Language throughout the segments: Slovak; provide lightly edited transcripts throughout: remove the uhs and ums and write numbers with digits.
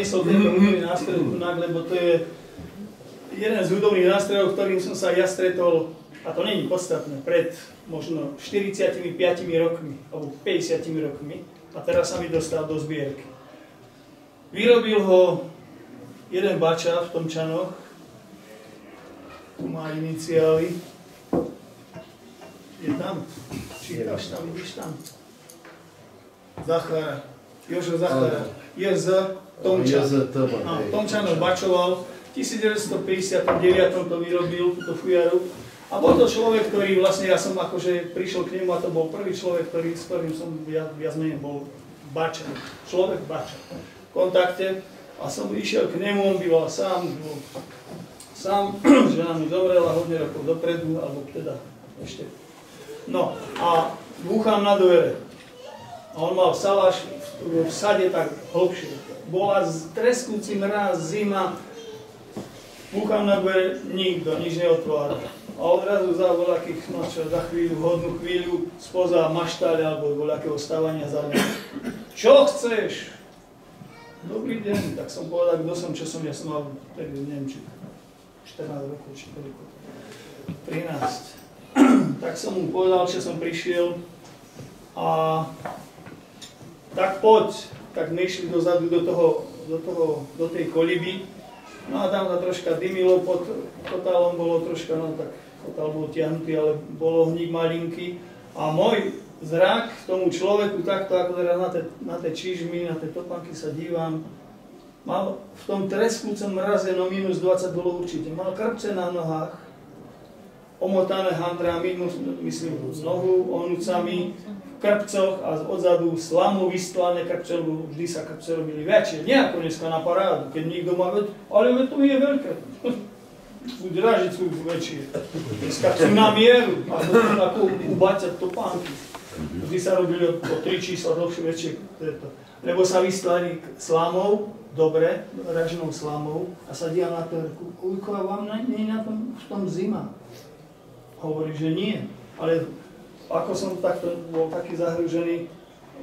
priniesol tento hudobný nástroj lebo to je jeden z hudobných nástrojov, ktorým som sa ja stretol, a to není podstatné, pred možno 45 rokmi, alebo 50 rokmi, a teraz sa mi dostal do zbierky. Vyrobil ho jeden bača v Tomčanoch, tu má iniciály, je tam, čítaš tam, vidíš tam, Zachara, Jožo Zachara, J.Z. Tomčan. Tomčanov bačoval, v 1959 to vyrobil, túto fujaru. A bol to človek, ktorý vlastne, ja som akože prišiel k nemu a to bol prvý človek, s ktorým som viac menej bol bača, človek bača v kontakte. A som išiel k nemu, on býval sám, žena mi zomrela hodne rokov dopredu, alebo teda ešte. No a búcham na dvere. A on mal saláš v sade tak hlbšie. Bola treskúci mráz, zima, búcham na dvere, nikto, nič neotvára. A odrazu za voľakých, no čo, za chvíľu, hodnú chvíľu, spoza maštáľa alebo voľakého stávania za mňa. Čo chceš? Dobrý deň, tak som povedal, kto som, čo som, ja som mal, neviem, či 14 rokov, či koľko, 13. Tak som mu povedal, že som prišiel a tak poď, tak my išli dozadu do tej koliby. No a tam sa troška dymilo, pod kotálom bolo troška, no tak kotál bol tiahnutý, ale bol ohník malinký. A môj zrak tomu človeku takto, ako teraz na tie čižmy, na tie topánky sa dívam, mal v tom treskúcom mraze, no minus 20 bolo určite. Mal krpce na nohách, omotané handrámi, myslím, nohu, ohnúcami, v krpcoch a odzadu slamu vystlané krpce, lebo vždy sa krpce robili väčšie. Nie ako dneska na parádu, keď niekto má ale to je veľké. Dražiť sú väčšie. Dneska sú na mieru, ako ubáťať topánky. Vždy sa robili o 3 čísla dlhšie, väčšie. Lebo sa vystlali slamou, dobre, ražnou slamou, a sa dívam na to, Kujko, a vám nie je na tom, v tom zima? Hovorí, že nie. Ale ako som takto bol taký zahrúžený,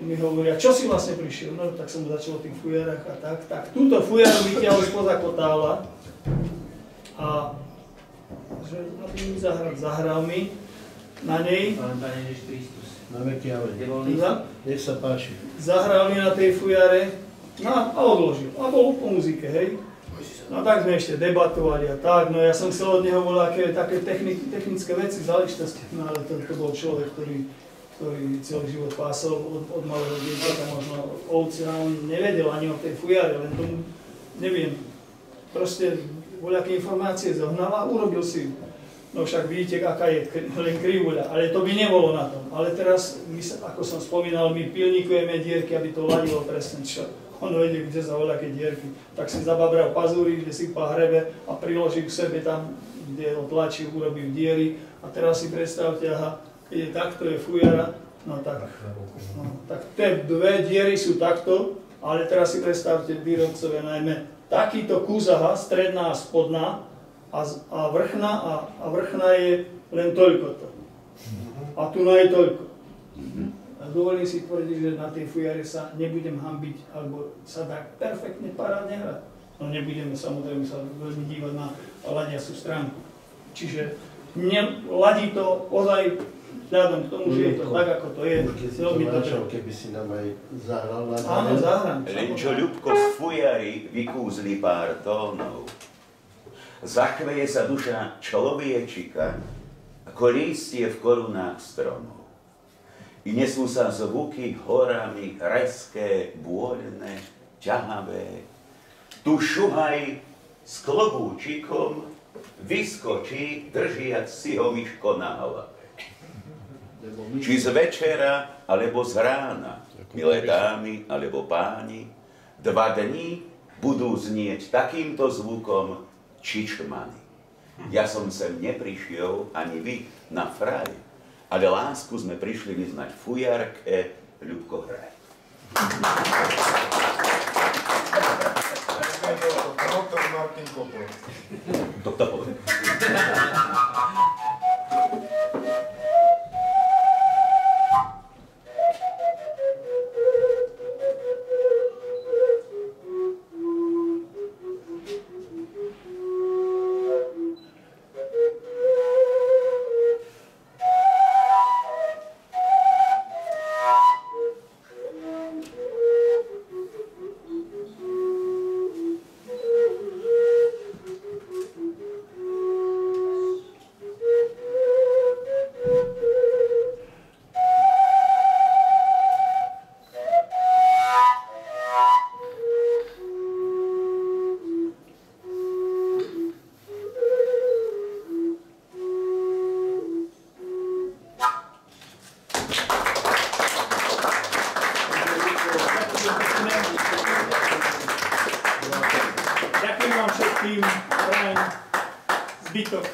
mi hovoria, čo si vlastne prišiel? No tak som mu začal o tých fujarách a tak túto fujaru vytiahol spoza kotála a že mi zahral mi na nej. Na veky ale. Nech sa páči. Zahral mi na tej fujare, no a odložil. A bol po muzike, hej. No tak sme ešte debatovali a tak, no ja som chcel od neho volať také technické veci, záležitosti, no ale to bol človek, ktorý celý život pásol od malého dieťaťa, možno ovce, a on nevedel ani o tej fujare, len tomu, neviem, proste voľaké informácie zohnal a urobil si. No však vidíte, aká je len krivuľa, ale to by nebolo na tom. Ale teraz, ako som spomínal, my pilníkujeme dierky, aby to ladilo presne čo. On vedel, kde sa voľaké dierky. Tak si zababral pazúry, kde si hrebe a priloží k sebe tam, kde ho tlačí, urobil diery. A teraz si predstavte, aha, keď je takto, je fujara, no tak tie dve diery sú takto, ale teraz si predstavte, výrobcovia najmä, takýto kus, aha, stredná a spodná, a vrchná je len toľkoto. A tu je toľko. A dovolím si tvrdiť, že na tej fujare sa nebudem hanbiť, alebo sa dá perfektne parádne hrať. No nebudeme samozrejme sa veľmi dívať na ladiacu stránku. Čiže ladí to ozaj vzhľadom k tomu, že je to tak, ako to je. Keby si nám aj zahral na dane. Áno, zahrám. Len čo Ľubko v fujari vykúzli pár tónov. Zachveje sa duša človečika, ako lístie v korunách stromov. I nesú sa zvuky horami, rezké, bôľne, ťahavé. Tu šuhaj s klobúčikom vyskočí, držiac si ho myško na hlave. Či z večera, alebo z rána, milé dámy, alebo páni, 2 dní budú znieť takýmto zvukom čičmany. Ja som sem neprišiel, ani vy, na fraj, ale lásku sme prišli vyznať fujarke, Ľubko, hraj. Doktor Martin Kopol. Doktor povie. tým prajem zbytok.